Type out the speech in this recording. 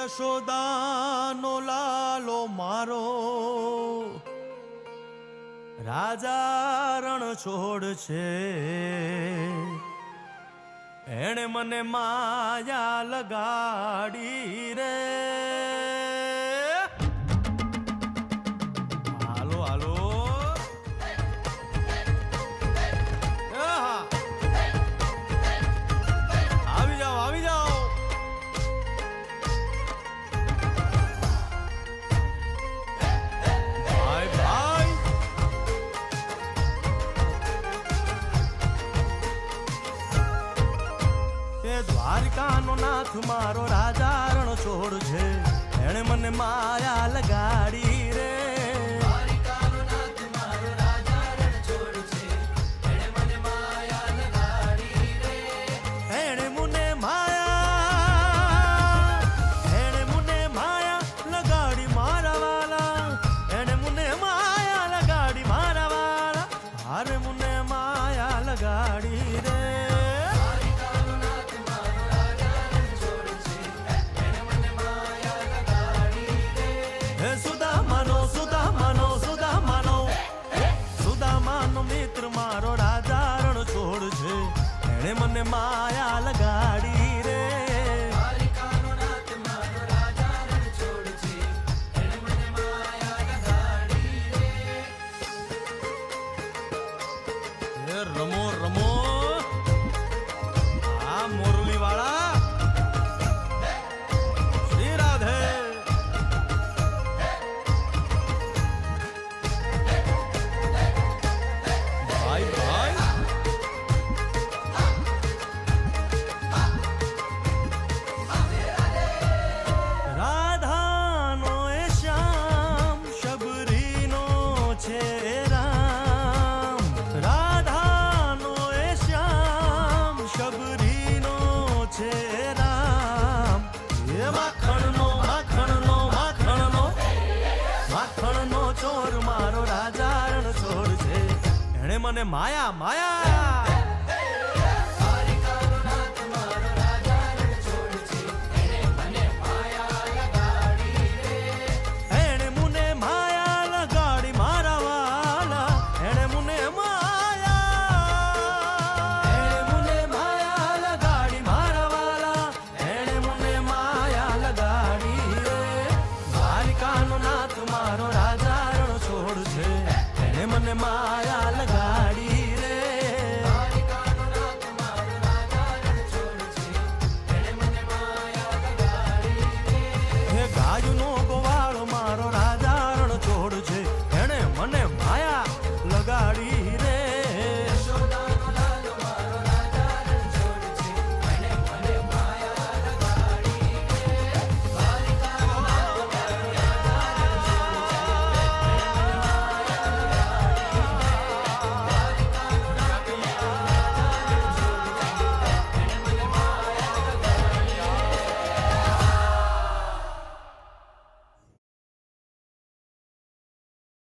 યશોદાનો લાલો મારો રાજા રણ છોડ છે, એણે મને માયા લગાડી રે. હાલો હાલો આવી જાઓ આવી જાઓ. ભાઈ ભાઈ એ દ્વારકાનો નાથ મારો રાજા રણ છોડ છે, એણે મને માયા લગાડી રે. દ્વારકાનો નાથ મારો રાજા રણ છોડ છે, એણે મને માયા લગાડી રે. એણે મને માયા લગાડી મારા વાલા, એણે મને માયા લગાડી મારા વાલા, હારે મને માયા લગાડી રે. સુદામાનો મિત્ર મારો રાજા રણ છોડ છે, એણે મને માયા લગાડી રે. દ્વારકાનો નાથ મારો રાજા રણ છોડ છે, એણે મને માયા લગાડી રે. રમો રમો આ મોરલી વાળા શ્રી રાધે. રાધાનો એ શ્યામ શબરીનો છે રામ, રાધાનો એ શ્યામ શબરીનો છે રામ. એ માખણનો માખણનો માખણનો માખણનો ચોર મારો રાજા રણ છોડ છે, એણે મને માયા માયા. મારો રાજા રણ છોડ છે, એને મને માયા